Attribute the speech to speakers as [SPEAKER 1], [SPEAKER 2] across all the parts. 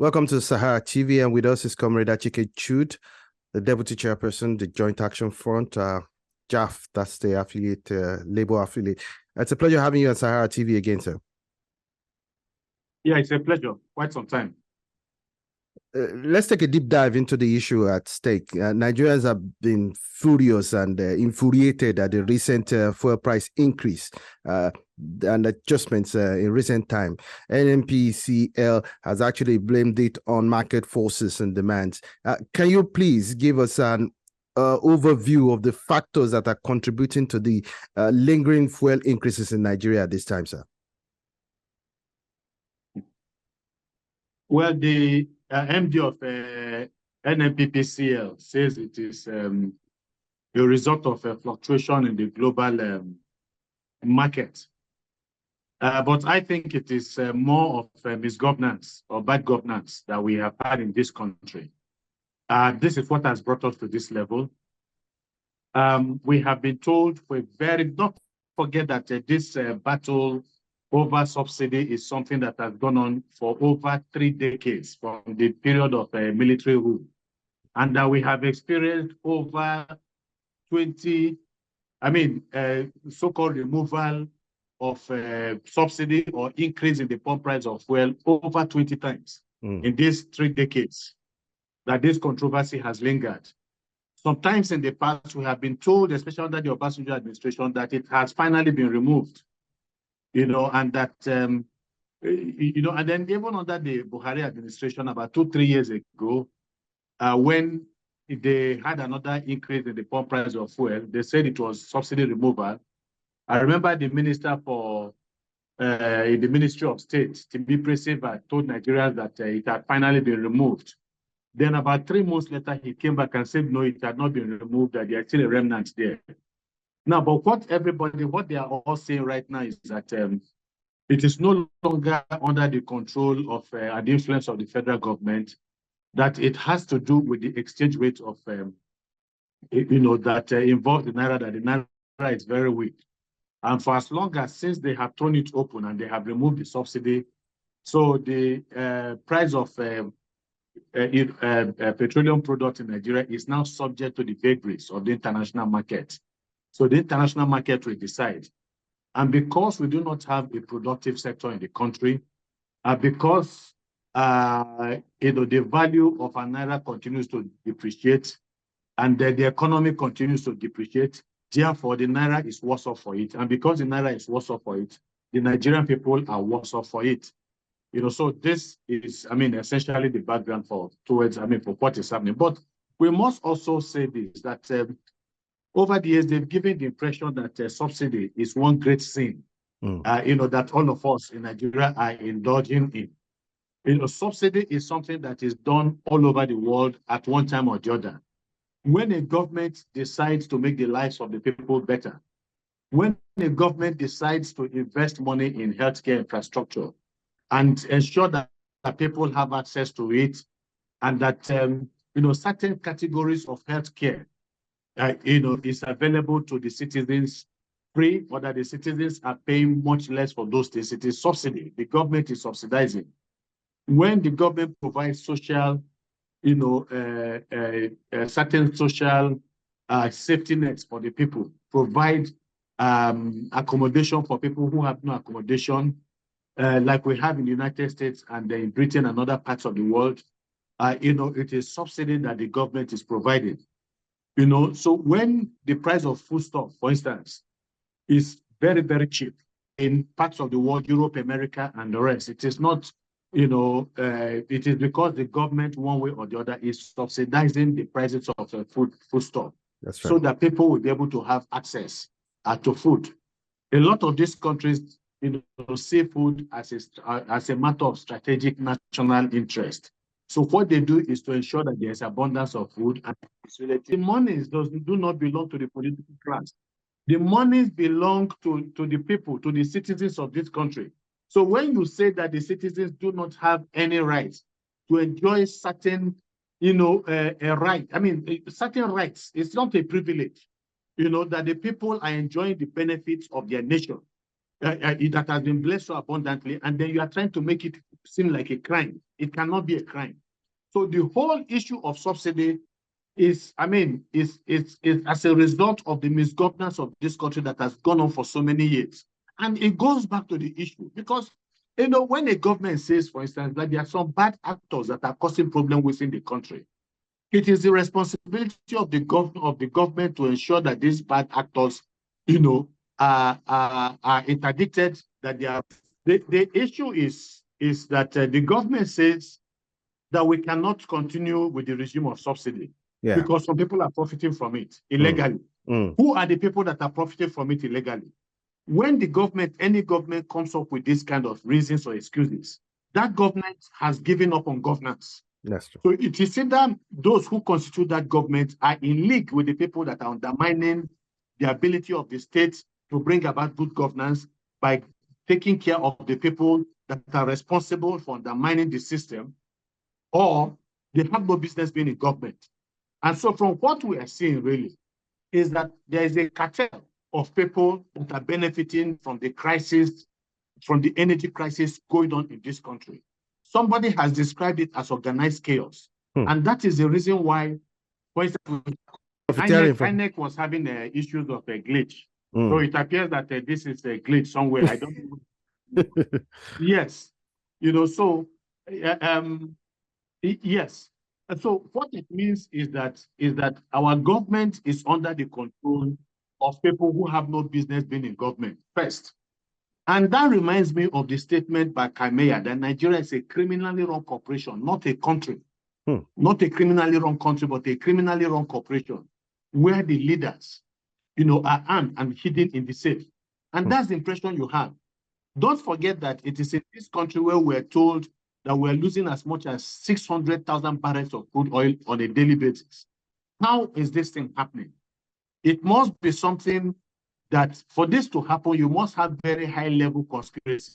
[SPEAKER 1] Welcome to Sahara TV, and with us is Comrade Achike Chude, the Deputy Chairperson, the Joint Action Front, JAF, that's the affiliate, Labour affiliate. It's a pleasure having you on Sahara TV again, sir.
[SPEAKER 2] Yeah, it's a pleasure. Quite some time.
[SPEAKER 1] Let's take a deep dive into the issue at stake. Nigerians have been furious and infuriated at the recent fuel price increase and adjustments in recent time. NNPCL has actually blamed it on market forces and demands. Can you please give us an overview of the factors that are contributing to the lingering fuel increases in Nigeria at this time, sir?
[SPEAKER 2] Well, the MD of NNPCL says it is a result of a fluctuation in the global market. But I think it is more of misgovernance or bad governance that we have had in this country. This is what has brought us to this level. We have been told don't forget that this battle over subsidy is something that has gone on for over 3 decades from the period of military rule. And that we have experienced over 20, so-called removal of subsidy or increase in the pump price of fuel over 20 times in these 3 decades that this controversy has lingered. Sometimes in the past, we have been told, especially under the Obasanjo administration, that it has finally been removed. And that, and then even under the Buhari administration about 2-3 years ago, when they had another increase in the pump price of fuel, they said it was subsidy removal. I remember the minister for in the Ministry of State, Tibi Preseva, told Nigerians that it had finally been removed. Then about 3 months later, he came back and said, no, it had not been removed, that there are still a remnant there. Now, but what they are all saying right now is that it is no longer under the control of and the influence of the federal government, that it has to do with the exchange rate of, that involved the Naira, that the Naira is very weak. And for as long as since they have thrown it open and they have removed the subsidy, so the price of petroleum products in Nigeria is now subject to the vagaries of the international market. So the international market will decide. And because we do not have a productive sector in the country, because the value of a Naira continues to depreciate and the economy continues to depreciate, therefore the Naira is worse off for it. And because the Naira is worse off for it, the Nigerian people are worse off for it. So this is, essentially the background for what is happening. But we must also say this, that over the years, they've given the impression that subsidy is one great sin, that all of us in Nigeria are indulging in. Subsidy is something that is done all over the world at one time or the other. When a government decides to make the lives of the people better, when a government decides to invest money in healthcare infrastructure and ensure that people have access to it, and that certain categories of healthcare is available to the citizens free, or that the citizens are paying much less for those things. It is subsidy. The government is subsidizing. When the government provides social, certain social safety nets for the people, provide accommodation for people who have no accommodation, like we have in the United States and in Britain and other parts of the world, it is subsidy that the government is providing. So when the price of foodstuff, for instance, is very, very cheap in parts of the world, Europe, America, and the rest, it is not, it is because the government, one way or the other, is subsidizing the prices of foodstuff. That's right. So that people will be able to have access to food. A lot of these countries, see food as a matter of strategic national interest. So what they do is to ensure that there's abundance of food. And the monies do not belong to the political class. The monies belong to the people, to the citizens of this country. So when you say that the citizens do not have any rights to enjoy certain, a right, certain rights, it's not a privilege, that the people are enjoying the benefits of their nation that has been blessed so abundantly, and then you are trying to make it seem like a crime. It cannot be a crime. So the whole issue of subsidy is as a result of the misgovernance of this country that has gone on for so many years. And it goes back to the issue because, when a government says, for instance, that there are some bad actors that are causing problems within the country, it is the responsibility of the government to ensure that these bad actors, are interdicted. That they are. The issue is that the government says that we cannot continue with the regime of subsidy because some people are profiting from it illegally. Who are the people that are profiting from it illegally? When any government comes up with this kind of reasons or excuses, that government has given up on governance.
[SPEAKER 1] That's true.
[SPEAKER 2] So it is either those who constitute that government are in league with the people that are undermining the ability of the state to bring about good governance by taking care of the people that are responsible for undermining the system, or they have no business being in government. And so from what we are seeing really is that there is a cartel of people that are benefiting from the crisis, from the energy crisis going on in this country. Somebody has described it as organized chaos. And that is the reason why, for instance, INEC was having issues of a glitch. So it appears that this is a glitch somewhere. I don't know. Yes. Yes. And so what it means is that our government is under the control of people who have no business being in government first. And that reminds me of the statement by Kameya that Nigeria is a criminally run corporation, not a country. Not a criminally run country, but a criminally run corporation where the leaders, are armed and hidden in the safe. And that's the impression you have. Don't forget that it is in this country where we're told that we're losing as much as 600,000 barrels of crude oil on a daily basis. How is this thing happening? It must be something that for this to happen, you must have very high-level conspiracy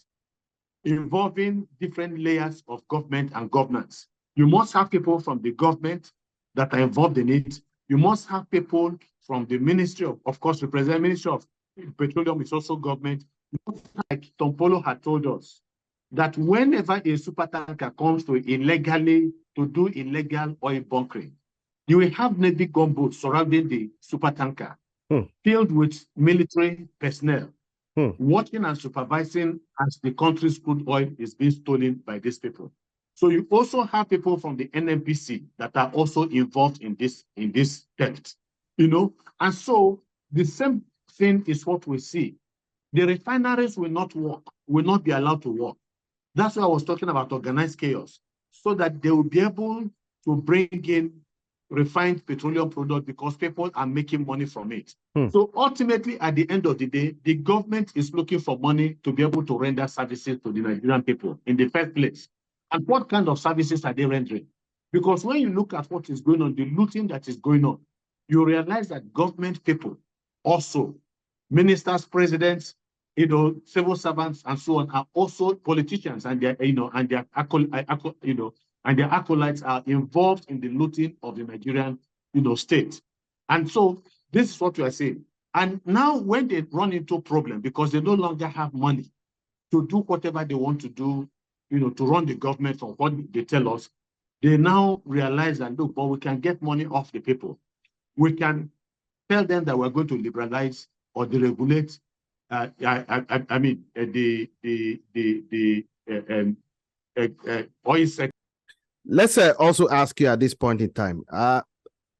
[SPEAKER 2] involving different layers of government and governance. You must have people from the government that are involved in it. You must have people from the Ministry of course, represent Ministry of Petroleum is also government. Like Tompolo had told us, that whenever a supertanker comes to do illegal oil bunkering, you will have Navy gunboats surrounding the supertanker, filled with military personnel, watching and supervising as the country's crude oil is being stolen by these people. So you also have people from the NNPC that are also involved in this theft, And so the same thing is what we see. The refineries will not work, will not be allowed to work. That's why I was talking about organized chaos, so that they will be able to bring in refined petroleum products because people are making money from it. So ultimately, at the end of the day, the government is looking for money to be able to render services to the Nigerian people in the first place. And what kind of services are they rendering? Because when you look at what is going on, the looting that is going on, you realize that government people also, ministers, presidents, civil servants and so on, are also politicians, and their acolytes are involved in the looting of the Nigerian, state. And so this is what we are saying. And now when they run into problem because they no longer have money to do whatever they want to do, to run the government from what they tell us, they now realize that, look, but we can get money off the people. We can tell them that we're going to liberalize or deregulate oil sector.
[SPEAKER 1] Let's also ask you at this point in time,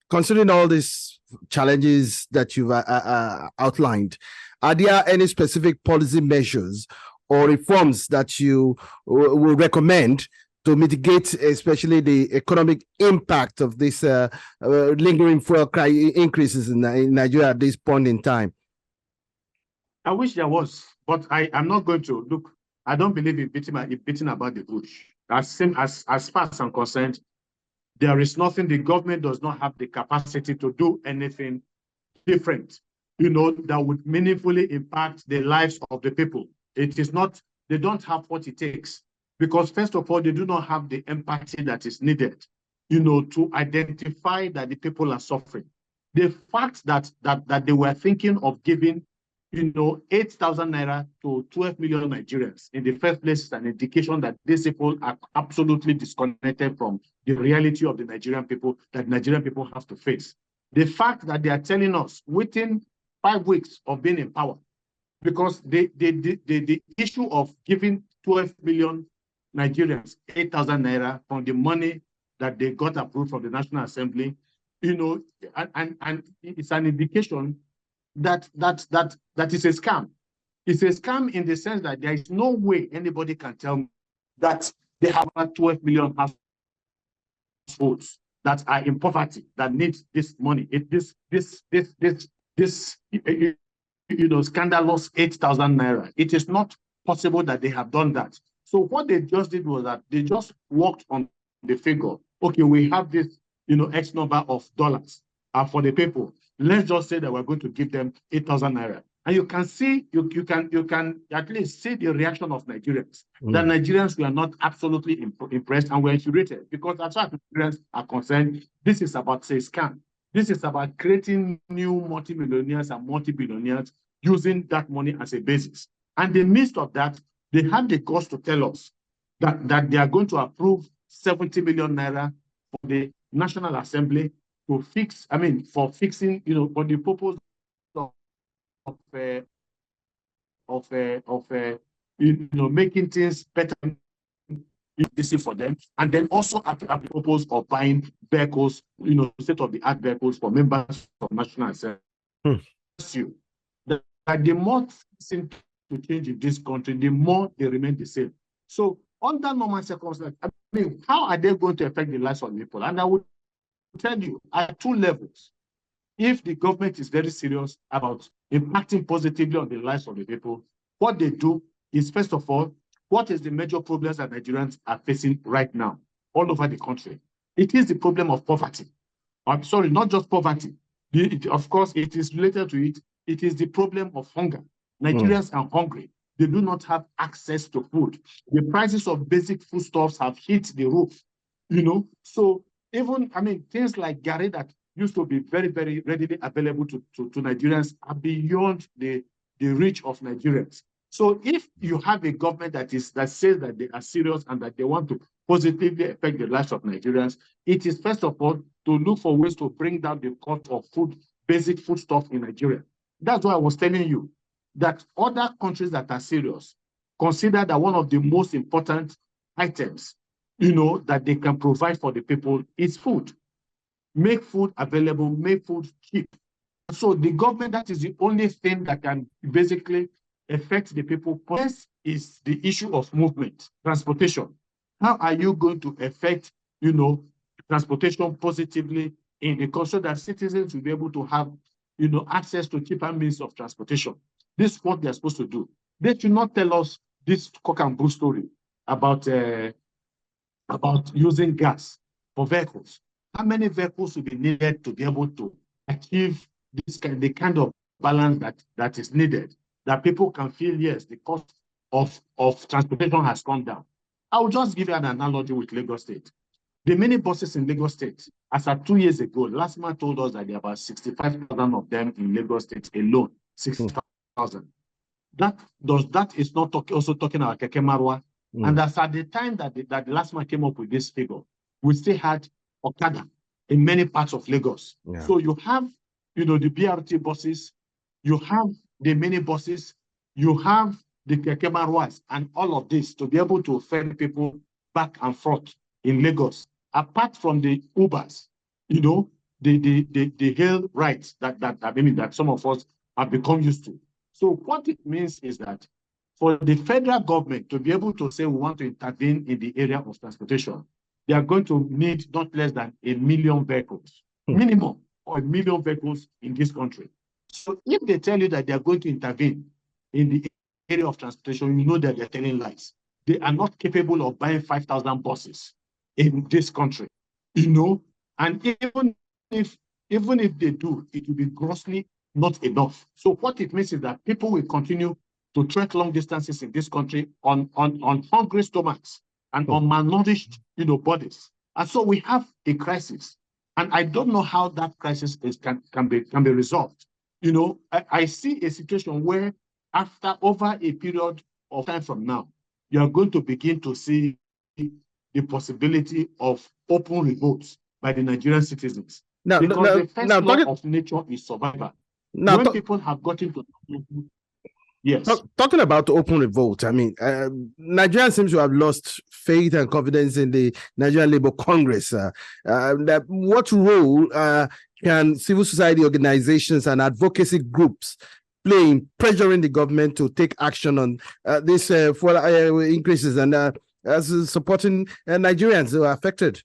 [SPEAKER 1] considering all these challenges that you've outlined, are there any specific policy measures or reforms that you will recommend to mitigate especially the economic impact of this lingering fuel increases in Nigeria at this point in time?
[SPEAKER 2] I wish there was, but I'm not going to. Look, I don't believe in beating about the bush. As far as I'm concerned, there is nothing. The government does not have the capacity to do anything different, that would meaningfully impact the lives of the people. It is not, they don't have what it takes. Because first of all, they do not have the empathy that is needed, to identify that the people are suffering. The fact that they were thinking of giving, 8,000 naira to 12 million Nigerians in the first place is an indication that these people are absolutely disconnected from the reality of the Nigerian people that Nigerian people have to face. The fact that they are telling us within 5 weeks of being in power, because the issue of giving 12 million Nigerians 8,000 naira from the money that they got approved from the National Assembly, and it's an indication that is a scam. It's a scam in the sense that there is no way anybody can tell me that they have 12 million households that are in poverty that need this money. This scandalous 8,000 naira. It is not possible that they have done that. So what they just did was that they just worked on the figure. Okay, we have this, X number of dollars for the people. Let's just say that we're going to give them 8,000 naira. And you can see, you can at least see the reaction of Nigerians. That Nigerians were not absolutely impressed and were infuriated, because as far as Nigerians are concerned, this is about, say, scam. This is about creating new multimillionaires and multi-billionaires using that money as a basis. And in the midst of that, they had the guts to tell us that they are going to approve 70 million naira for the National Assembly to fix, for fixing, for the purpose of making things better easy for them, and then also at the purpose of buying vehicles, state-of-the-art vehicles for members of National Assembly. That the more things to change in this country, the more they remain the same. So under normal circumstances, how are they going to affect the lives of people? And I would tell you at 2 levels. If the government is very serious about impacting positively on the lives of the people, what they do is, first of all, what is the major problems that Nigerians are facing right now all over the country? It is the problem of poverty. I'm sorry, not just poverty. Of course, it is related to it. It is the problem of hunger. Nigerians are hungry. They do not have access to food. The prices of basic foodstuffs have hit the roof, So even, things like garri that used to be very, very readily available to Nigerians are beyond the reach of Nigerians. So if you have a government that says that they are serious and that they want to positively affect the lives of Nigerians, it is first of all to look for ways to bring down the cost of food, basic foodstuff in Nigeria. That's why I was telling you that other countries that are serious consider that one of the most important items, that they can provide for the people is food. Make food available, make food cheap. So the government, that is the only thing that can basically affect the people. First is the issue of movement, transportation. How are you going to affect, transportation positively in the country, so that citizens will be able to have, access to cheaper means of transportation? This is what they're supposed to do. They should not tell us this cock and bull story about using gas for vehicles. How many vehicles will be needed to be able to achieve the kind of balance that is needed, that people can feel, yes, the cost of transportation has gone down? I will just give you an analogy with Lagos State. The mini buses in Lagos State, as of 2 years ago, last man told us that there are about 65,000 of them in Lagos State alone. 65,000. That is not also talking about Keke Marwa. And that's at the time that the last man came up with this figure, we still had Okada in many parts of Lagos. Yeah. So you have, the BRT buses, you have the mini buses, you have the Keke Marwas, and all of this to be able to ferry people back and forth in Lagos. Apart from the Ubers, the hail rides that some of us have become used to. So what it means is that for the federal government to be able to say we want to intervene in the area of transportation, they are going to need not less than 1 million vehicles, minimum, or 1 million vehicles in this country. So if they tell you that they are going to intervene in the area of transportation, you know that they're telling lies. They are not capable of buying 5,000 buses in this country, and even if they do, it will be grossly not enough. So what it means is that people will continue to trek long distances in this country on hungry stomachs and on malnourished, bodies. And so we have a crisis. And I don't know how that crisis can be resolved. You know, I see a situation where after over a period of time from now, you are going to begin to see the possibility of open revolts by the Nigerian citizens. Because the first law of nature is survival. When people have gotten to yes.
[SPEAKER 1] Talking about open revolt, I mean, Nigeria seems to have lost faith and confidence in the Nigerian Labour Congress. What role can civil society organizations and advocacy groups play in pressuring the government to take action on these fuel increases and as supporting Nigerians who are affected?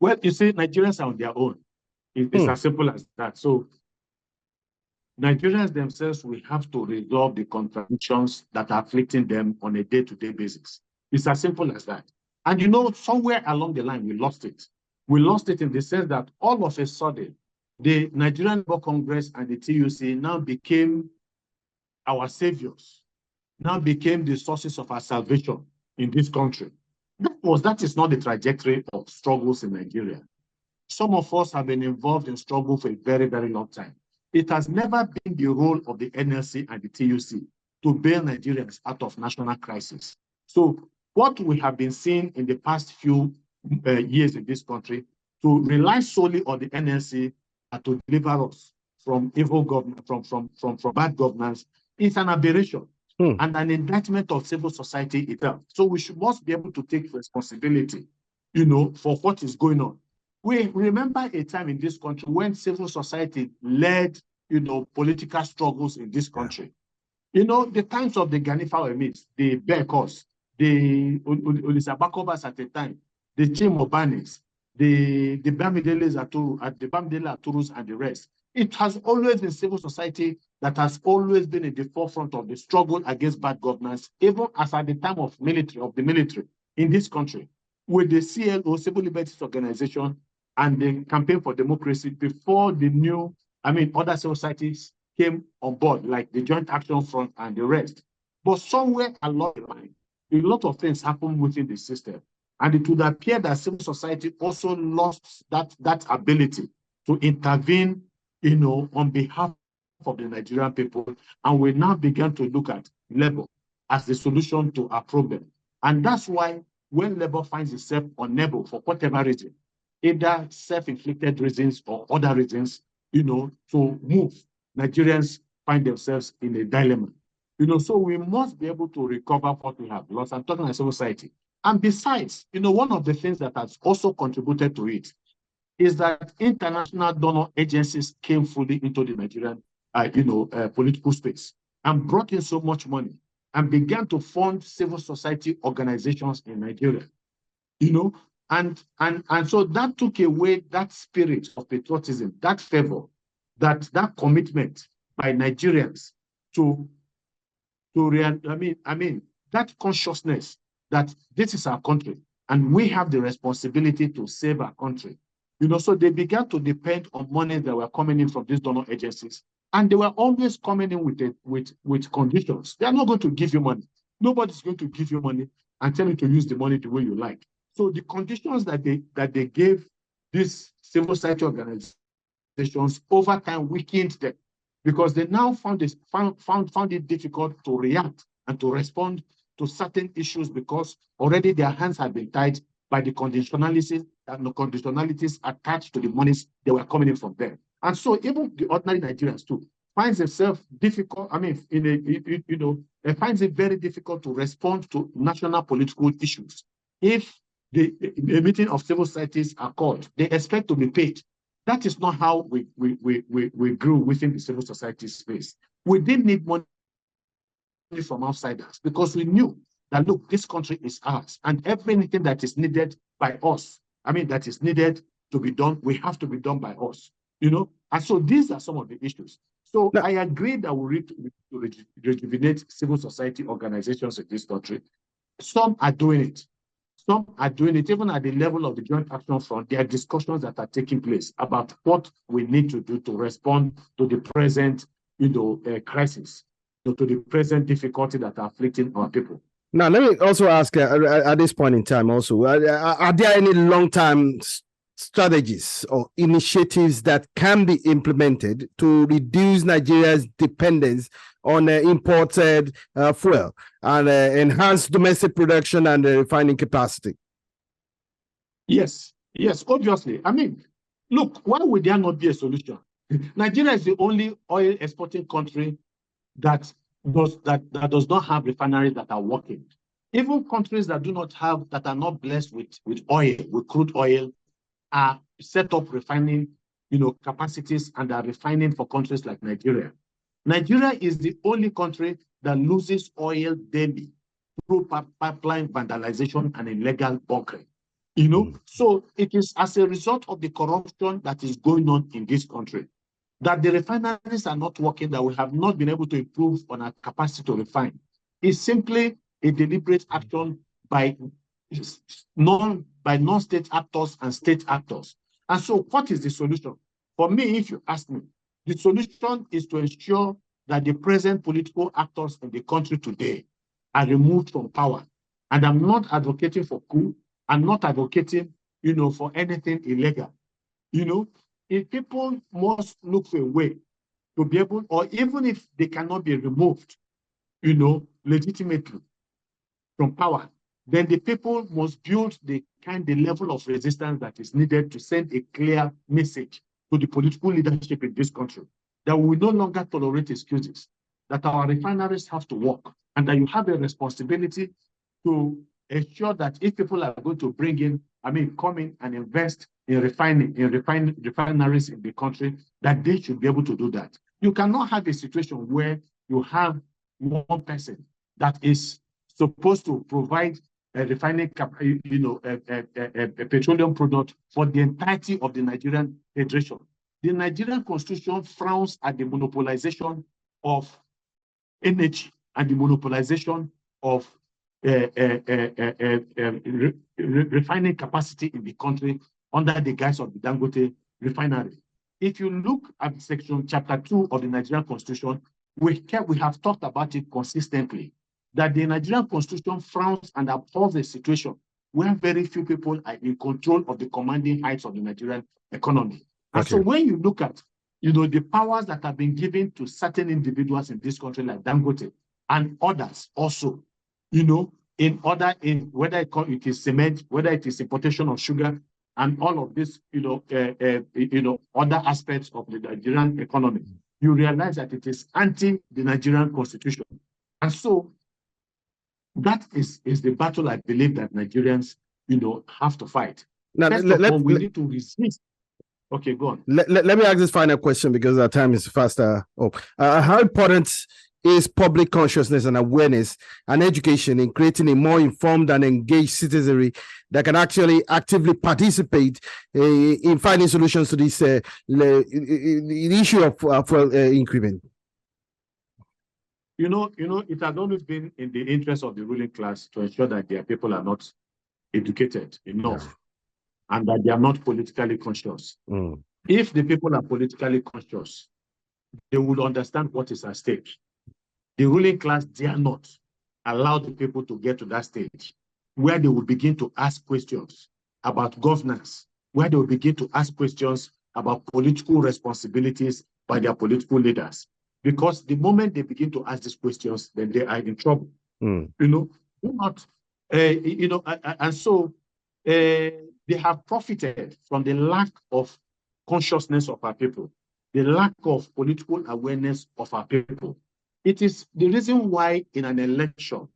[SPEAKER 2] Well, you see, Nigerians are on their own. It's as simple as that. So Nigerians themselves will have to resolve the contradictions that are afflicting them on a day-to-day basis. It's as simple as that. And you know, somewhere along the line, we lost it. We lost it in the sense that all of a sudden, the Nigerian Labour Congress and the TUC now became our saviors, now became the sources of our salvation in this country. That is not the trajectory of struggles in Nigeria. Some of us have been involved in struggle for a very, very long time. It has never been the role of the NLC and the TUC to bail Nigerians out of national crisis. So what we have been seeing in the past few years in this country, to rely solely on the NLC to deliver us from evil government, from bad governance, is an aberration and an indictment of civil society itself. So we must be able to take responsibility, you know, for what is going on. We remember a time in this country when civil society led, you know, political struggles in this country. You know, the times of the Ganifa Emits, the Bekos, the Ulisabakobas at the time, the Chimobanis, the Bamideles the Bamidele Aturus and the rest. It has always been civil society that has always been in the forefront of the struggle against bad governance, even as at the time of the military in this country, with the CLO, Civil Liberties Organization, and the Campaign for Democracy before the new, other civil societies came on board, like the Joint Action Front and the rest. But somewhere along the line, a lot of things happened within the system. And it would appear that civil society also lost that ability to intervene, you know, on behalf of the Nigerian people. And we now began to look at labor as the solution to our problem. And that's why when labor finds itself unable for whatever reason, either self-inflicted reasons or other reasons, you know, to move, Nigerians find themselves in a dilemma. You know, so we must be able to recover what we have lost. I'm talking about civil society. And besides, you know, one of the things that has also contributed to it is that international donor agencies came fully into the Nigerian, political space and brought in so much money and began to fund civil society organizations in Nigeria, you know, and so that took away that spirit of patriotism, that fervor, that commitment by Nigerians to that consciousness that this is our country and we have the responsibility to save our country. You know, so they began to depend on money that were coming in from these donor agencies. And they were always coming in with conditions. They are not going to give you money. Nobody's going to give you money and tell you to use the money the way you like. So the conditions that they gave these civil society organizations over time weakened them, because they now found it difficult to react and to respond to certain issues because already their hands had been tied by the conditionalities and the conditionalities attached to the monies that were coming in from them. And so even the ordinary Nigerians too finds itself difficult. It finds it very difficult to respond to national political issues. If the meeting of civil societies are called, they expect to be paid. That is not how we grew within the civil society space. We didn't need money from outsiders because we knew that, look, this country is ours, and everything that is needed by us, that is needed to be done, we have to be done by us, you know. And so these are some of the issues. So I agree that we need to rejuvenate civil society organizations in this country. Some are doing it. Some are doing it even at the level of the Joint Action Front. There are discussions that are taking place about what we need to do to respond to the present, crisis, to the present difficulty that are afflicting our people.
[SPEAKER 1] Now, let me also ask at this point in time also, are there any long-term strategies or initiatives that can be implemented to reduce Nigeria's dependence on imported fuel and enhance domestic production and refining capacity?
[SPEAKER 2] Yes, yes, obviously. I mean, look, why would there not be a solution? Nigeria is the only oil exporting country that does not have refineries that are working. Even countries that do not have, that are not blessed with oil, with crude oil, are set up refining, capacities and are refining for countries like Nigeria. Nigeria is the only country that loses oil daily through pipeline vandalization and illegal bunkering. So it is as a result of the corruption that is going on in this country that the refineries are not working, that we have not been able to improve on our capacity to refine. It's simply a deliberate action by non-state actors and state actors. And so what is the solution? For me, if you ask me, the solution is to ensure that the present political actors in the country today are removed from power. And I'm not advocating for coup. I'm not advocating, for anything illegal. If people must look for a way to be able, or even if they cannot be removed, legitimately from power, then the people must build the level of resistance that is needed to send a clear message to the political leadership in this country that we will no longer tolerate excuses, that our refineries have to work, and that you have a responsibility to ensure that if people are going to come in and invest in refineries in the country, that they should be able to do that. You cannot have a situation where you have one person that is supposed to provide a refining, a petroleum product for the entirety of the Nigerian Federation. The Nigerian Constitution frowns at the monopolization of energy and the monopolization of refining capacity in the country under the guise of the Dangote refinery. If you look at chapter 2 of the Nigerian Constitution, we have talked about it consistently, that the Nigerian Constitution frowns and abhors a situation where very few people are in control of the commanding heights of the Nigerian economy. And so when you look at, the powers that have been given to certain individuals in this country, like Dangote and others also, whether it is cement, whether it is importation of sugar, and all of this, other aspects of the Nigerian economy, you realize that it is anti the Nigerian Constitution. And so that is the battle I believe that Nigerians, have to fight. Now, first of all, we need to resist. Okay, go on.
[SPEAKER 1] Let me ask this final question because our time is faster up. How important is public consciousness and awareness and education in creating a more informed and engaged citizenry that can actually actively participate in finding solutions to this the issue of increment?
[SPEAKER 2] It has always been in the interest of the ruling class to ensure that their people are not educated enough and that they are not politically conscious. If the people are politically conscious, they will understand what is at stake. The ruling class dare not allow the people to get to that stage where they will begin to ask questions about governance, where they will begin to ask questions about political responsibilities by their political leaders. Because the moment they begin to ask these questions, then they are in trouble. And so they have profited from the lack of consciousness of our people, the lack of political awareness of our people. It is the reason why in an election,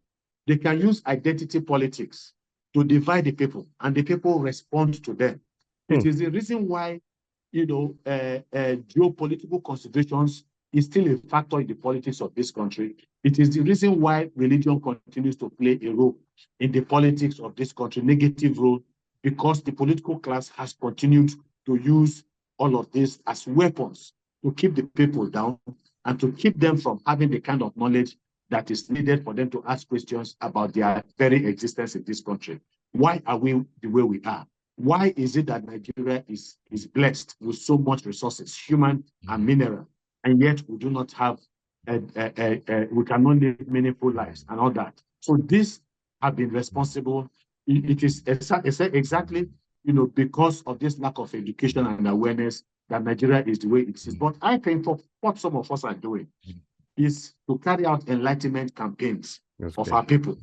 [SPEAKER 2] they can use identity politics to divide the people, and the people respond to them. It is the reason why, geopolitical considerations is still a factor in the politics of this country. It is the reason why religion continues to play a role in the politics of this country, negative role, because the political class has continued to use all of this as weapons to keep the people down and to keep them from having the kind of knowledge that is needed for them to ask questions about their very existence in this country. Why are we the way we are? Why is it that Nigeria is blessed with so much resources, human and mineral, and yet we do not have, we cannot live meaningful lives and all that? So this have been responsible. It is exactly because of this lack of education and awareness that Nigeria is the way it is. But I think what some of us are doing is to carry out enlightenment campaigns of our people.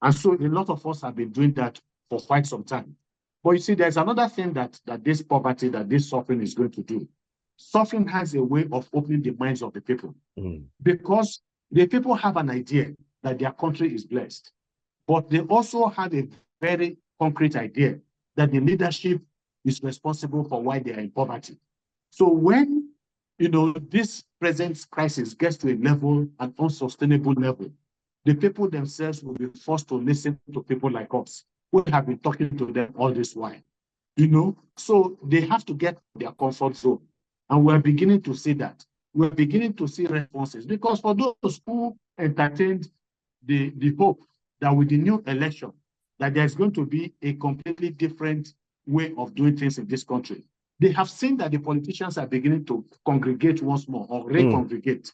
[SPEAKER 2] And so a lot of us have been doing that for quite some time. But you see, there's another thing that this poverty, that this suffering is going to do. Suffering has a way of opening the minds of the people, because the people have an idea that their country is blessed, but they also have a very concrete idea that the leadership is responsible for why they are in poverty. So when this present crisis gets to a level, an unsustainable level, the people themselves will be forced to listen to people like us who have been talking to them all this while. So they have to get their comfort zone. And we're beginning to see that. We're beginning to see responses, because for those who entertained the hope that with the new election, that there's going to be a completely different way of doing things in this country, they have seen that the politicians are beginning to congregate once more, or recongregate.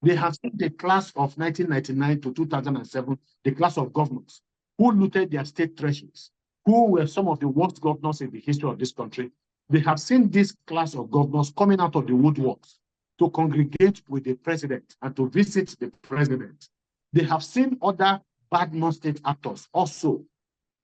[SPEAKER 2] They have seen the class of 1999 to 2007, the class of governors who looted their state treasuries, who were some of the worst governors in the history of this country. They have seen this class of governors coming out of the woodworks to congregate with the president and to visit the president. They have seen other bad non-state actors also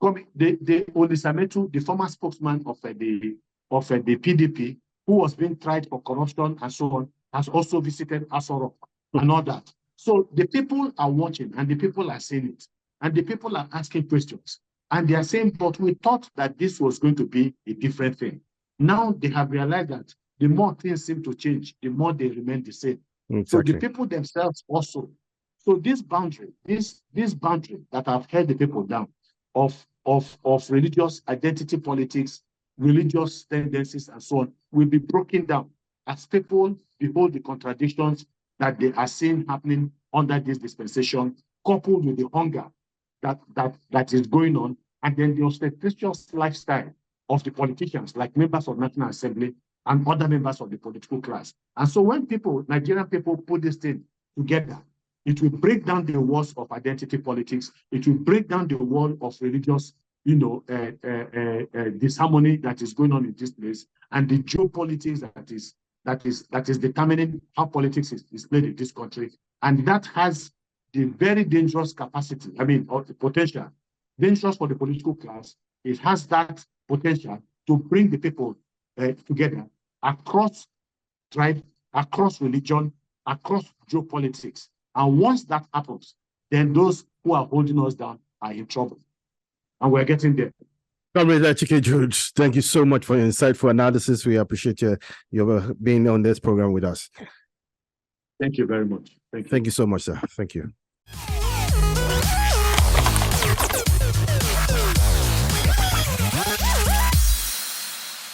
[SPEAKER 2] coming. The Olisametu, the former spokesman of the PDP, who was being tried for corruption and so on, has also visited Aso and all that. So the people are watching, and the people are seeing it, and the people are asking questions, and they are saying, but we thought that this was going to be a different thing. Now they have realized that the more things seem to change, the more they remain the same. Exactly. So the people themselves also. So this boundary that have held the people down of religious identity politics, religious tendencies, and so on, will be broken down as people behold the contradictions that they are seeing happening under this dispensation, coupled with the hunger that is going on, and then the ostentatious lifestyle of the politicians, like members of National Assembly and other members of the political class. And so when Nigerian people put this thing together, it will break down the walls of identity politics. It will break down the wall of religious, disharmony that is going on in this place, and the geopolitics that is determining how politics is played in this country. And that has the very dangerous capacity, or the potential, dangerous for the political class. It has that potential to bring the people together across tribe, across religion, across geopolitics. And once that happens, then those who are holding us down are in trouble. And we're getting there.
[SPEAKER 1] Comrade Achike Chude, thank you so much for your insightful analysis. We appreciate you being on this program with us.
[SPEAKER 2] Thank you very much.
[SPEAKER 1] Thank you so much, sir. Thank you.